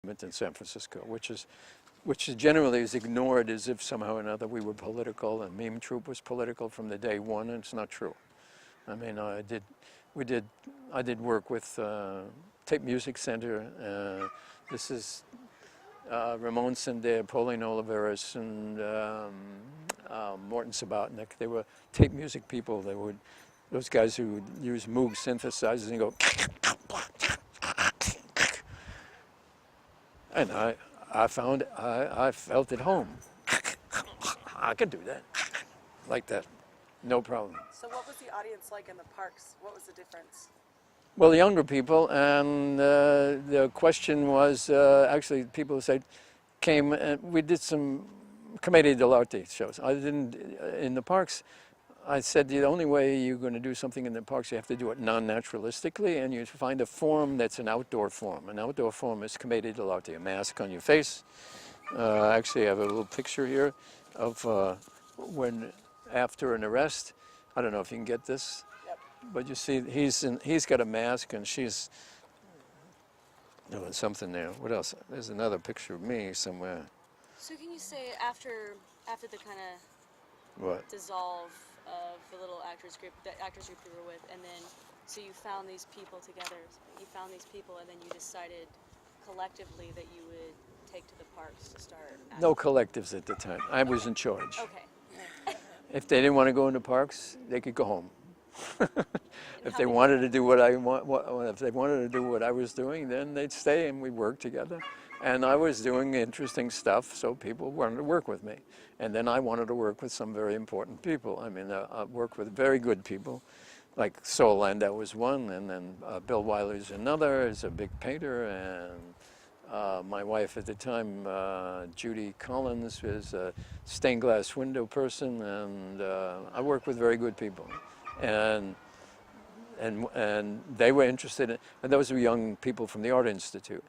movement in San Francisco, which generally is ignored as if somehow or another we were political, and Mime Troupe was political from the day one, and it's not true. I mean, I did work with Tape Music Center. This is Ramon Sender, Pauline Oliveris, and Morton Sabatnik. They were tape music people. Those guys who would use Moog synthesizers and go, and I felt at home. I could do that, like that, no problem. So what was the audience like in the parks? What was the difference? Well, younger people, and the question was, actually people who said, came, and we did some Commedia dell'arte shows. I didn't, in the parks, I said the only way you're going to do something in the parks, you have to do it non-naturalistically, and you find a form that's an outdoor form. An outdoor form is Commedia dell'arte, a mask on your face. Actually, I have a little picture here of when, after an arrest, I don't know if you can get this, but you see he's got a mask and she's doing something there. What else? There's another picture of me somewhere. So can you say after the kind of dissolve of the little actors group you were with, and then so you found these people together, and then you decided collectively that you would take to the parks to start acting? No collectives at the time. I was in charge. Okay. If they didn't want to go into parks, they could go home. If they wanted to do if they wanted to do what I was doing, then they'd stay and we worked together. And I was doing interesting stuff, so people wanted to work with me. And then I wanted to work with some very important people. I mean, I worked with very good people, like Saul Landau was one, and then Bill Wyler's another, is a big painter, and my wife at the time, Judy Collins, is a stained glass window person, and I worked with very good people. And they were interested in, and those were young people from the Art Institute.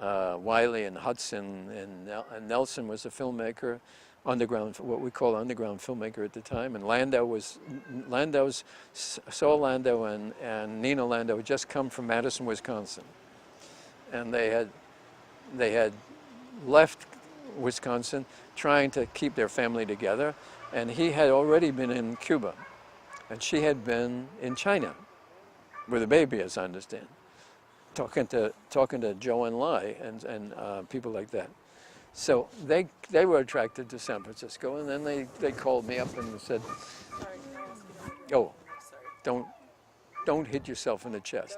Wiley and Hudson, and Nelson was a filmmaker, what we call underground filmmaker at the time, and Saul Landau and Nina Landau had just come from Madison, Wisconsin, and they had left Wisconsin trying to keep their family together, and he had already been in Cuba, and she had been in China with a baby, as I understand, talking to Joe and Lai and people like that. So they were attracted to San Francisco, and then they called me up and said, Sorry, can I ask you? "Oh, don't hit yourself in the chest."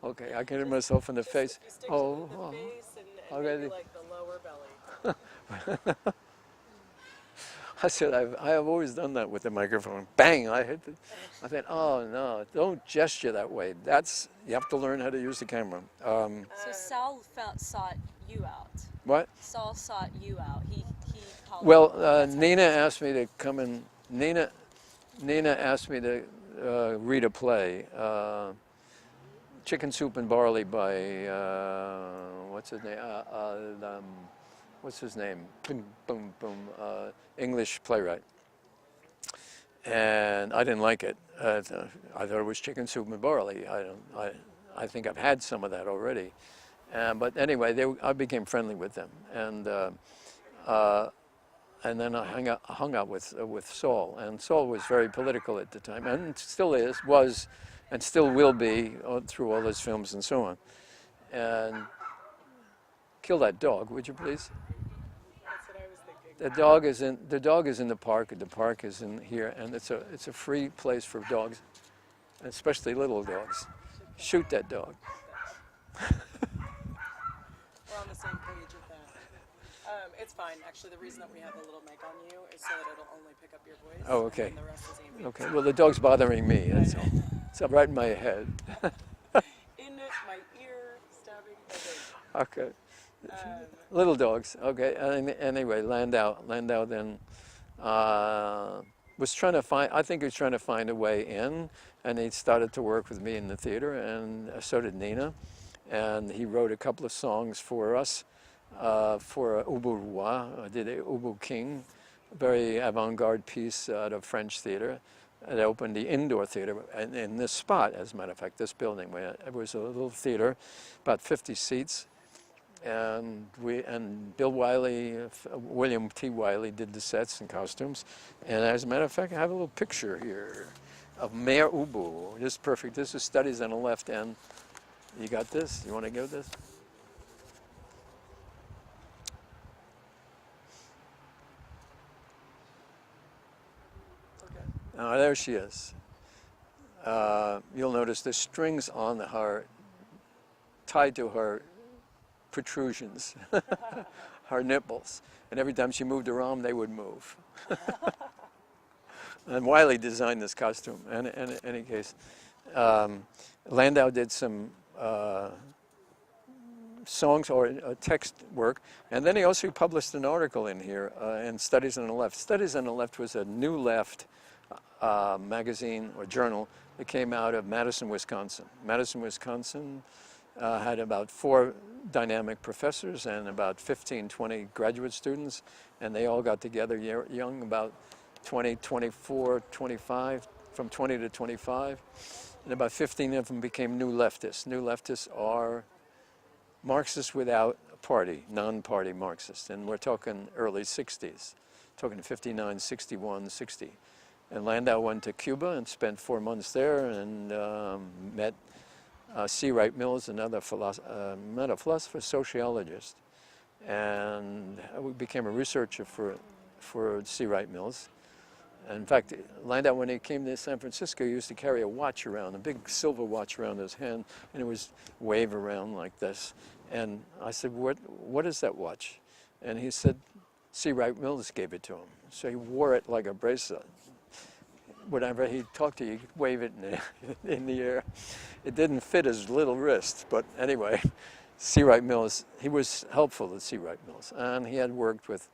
Okay, I can hit myself in the face. You stick to the face and okay. maybe like the lower belly. I said, I have always done that with the microphone. Bang, I hit it. I said, oh no, don't gesture that way. You have to learn how to use the camera. So Saul sought you out. What? Saul sought you out. He called you. Well, Nina asked me to come in. Nina asked me to read a play, Chicken Soup and Barley by, what's his name? Boom, boom, boom. English playwright. And I didn't like it. I thought it was Chicken Soup and Barley. I think I've had some of that already. But anyway, I became friendly with them, and then I hung out with Saul, and Saul was very political at the time, and still was, and still will be through all his films and so on. And kill that dog, would you please? That's what I was thinking. The dog is in the park, and the park is in here, and it's a free place for dogs, especially little dogs. Shoot that dog. We're on the same page with that. It's fine. Actually, the reason that we have a little mic on you is so that it'll only pick up your voice. Oh, okay. And the rest is Amy. Okay. Well, the dog's bothering me. That's all. It's right in my head. In my ear, stabbing. Okay. Little dogs. Okay. Anyway, Landau then was trying to find. I think he was trying to find a way in, and he started to work with me in the theater, and so did Nina. And he wrote a couple of songs for us, for Ubu Roi. I did a Ubu King, a very avant-garde piece out of French theater. It opened the indoor theater in this spot, as a matter of fact, this building. Where it was a little theater, about 50 seats, and Bill Wiley, William T. Wiley did the sets and costumes. And as a matter of fact, I have a little picture here of Mayor Ubu. This is perfect. This is Studies on the Left End. You got this? You want to go this? Okay. There she is. You'll notice the strings on her, tied to her protrusions, her nipples. And every time she moved her arm, they would move. And Wiley designed this costume. And in any case, Landau did some songs or text work. And then he also published an article in here in Studies on the Left. Studies on the Left was a New Left magazine or journal that came out of Madison, Wisconsin. Madison, Wisconsin had about 4 dynamic professors and about 15, 20 graduate students, and they all got together young, about 20, 24, 25, from 20 to 25, and about 15 of them became New Leftists. New Leftists are Marxists without a party, non-party Marxists, and we're talking early 60s, talking 59, 61, 60. And Landau went to Cuba and spent 4 months there and met C. Wright Mills, another not a philosopher, sociologist, and we became a researcher for C. Wright Mills. And in fact, Landau, when he came to San Francisco, he used to carry a watch around, a big silver watch around his hand, and it was wave around like this. And I said, what is that watch? And he said, C. Wright Mills gave it to him. So he wore it like a bracelet. Whenever he talked to you, he'd wave it in the air. It didn't fit his little wrist, but anyway, C. Wright Mills, he was helpful to C. Wright Mills. And he had worked with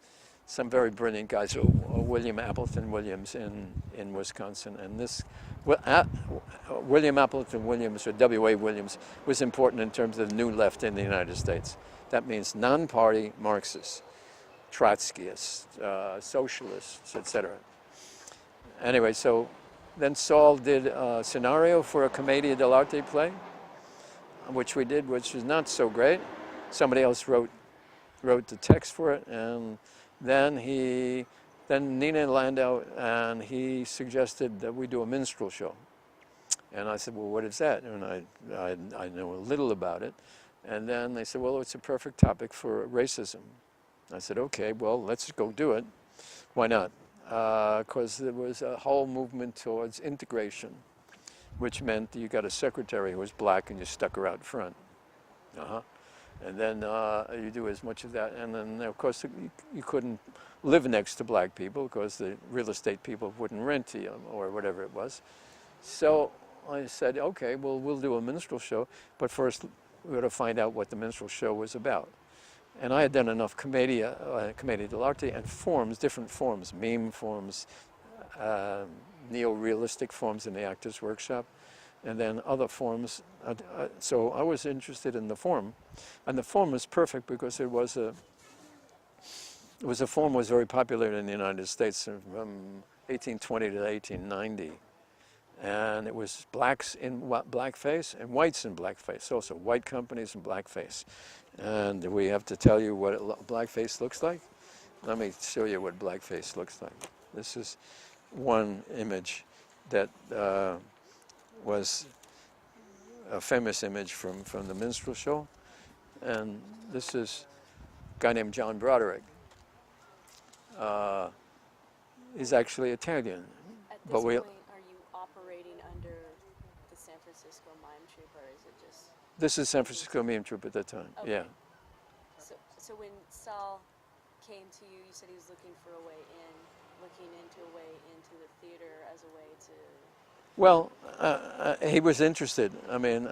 some very brilliant guys, William Appleton Williams in Wisconsin. And this, William Appleton Williams, or W.A. Williams, was important in terms of the New Left in the United States. That means non-party Marxists, Trotskyists, socialists, etc. Anyway, so then Saul did a scenario for a Commedia dell'arte play, which we did, which was not so great. Somebody else wrote the text for it, and then Nina Landau, and he suggested that we do a minstrel show. And I said, well, what is that? And I know a little about it. And then they said, well, it's a perfect topic for racism. I said, okay, well, let's go do it. Why not? Because there was a whole movement towards integration, which meant that you got a secretary who was black and you stuck her out front. And then you do as much of that. And then, of course, you couldn't live next to black people because the real estate people wouldn't rent to you or whatever it was. So I said, okay, well, we'll do a minstrel show, but first we got to find out what the minstrel show was about. And I had done enough Commedia dell'arte and forms, different forms, meme forms, neo-realistic forms in the Actors Workshop, and then other forms. So I was interested in the form, and the form was perfect because it was a form was very popular in the United States from 1820 to 1890. And it was blacks in blackface and whites in blackface, also white companies in blackface. And we have to tell you what blackface looks like. Let me show you what blackface looks like. This is one image that was a famous image from the Minstrel Show. And this is a guy named John Broderick. He's actually Italian. At this point, are you operating under the San Francisco Mime Troupe, or is it just... This is San Francisco Mime Troupe at that time, okay. Yeah. So when Saul came to you, you said he was looking for a way in, looking into a way into the theater as a way to... Well, he was interested. I mean,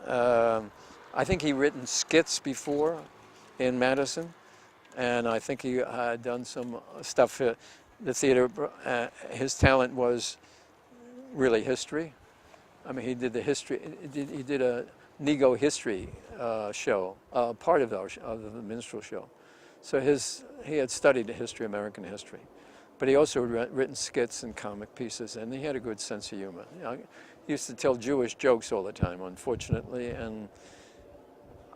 I think he'd written skits before in Madison, and I think he had done some stuff. The theater, his talent was really history. I mean, he did the history. He did a Nego history show, part of the Minstrel Show. So he had studied the history, American history. But he also had written skits and comic pieces, and he had a good sense of humor. You know, he used to tell Jewish jokes all the time, unfortunately, and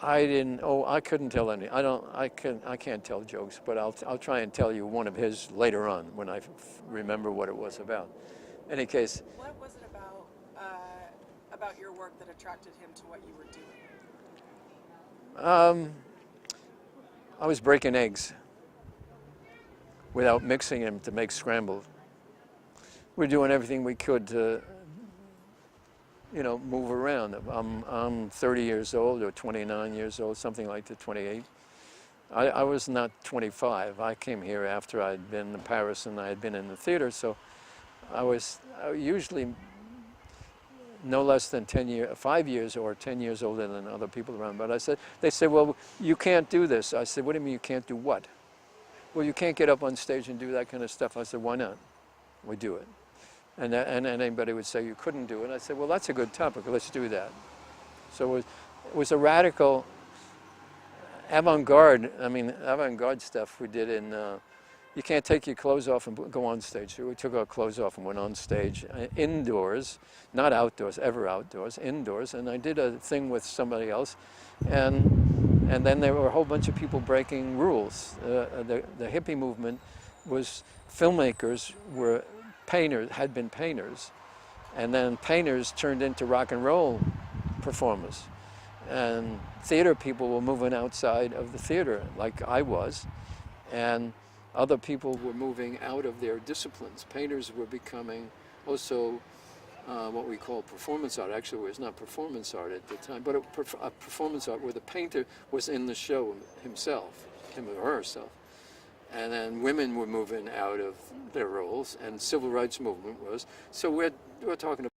I didn't. Oh, I couldn't tell any. I can't tell jokes, but I'll try and tell you one of his later on when I remember what it was about. In any case. What was it about your work that attracted him to what you were doing? I was breaking eggs without mixing them to make scrambled. We're doing everything we could to, move around. I'm 30 years old or 29 years old, something like that, 28. I was not 25. I came here after I'd been in Paris and I had been in the theater, so I was usually no less than 5 years or 10 years older than other people around. But they said, well, you can't do this. I said, what do you mean you can't do what? Well, you can't get up on stage and do that kind of stuff. I said, why not? We do it. And anybody would say you couldn't do it. I said, well, that's a good topic. Let's do that. So it was a radical avant-garde. I mean, avant-garde stuff we did in. You can't take your clothes off and go on stage. So we took our clothes off and went on stage indoors, not outdoors, ever outdoors, indoors. And I did a thing with somebody else, and then there were a whole bunch of people breaking rules. The hippie movement was filmmakers were painters, had been painters, and then painters turned into rock and roll performers. And theater people were moving outside of the theater, like I was, and other people were moving out of their disciplines. Painters were becoming also what we call performance art. Actually, it was not performance art at the time, but a performance art where the painter was in the show himself, him or herself. And then women were moving out of their roles, and civil rights movement was. So we're talking about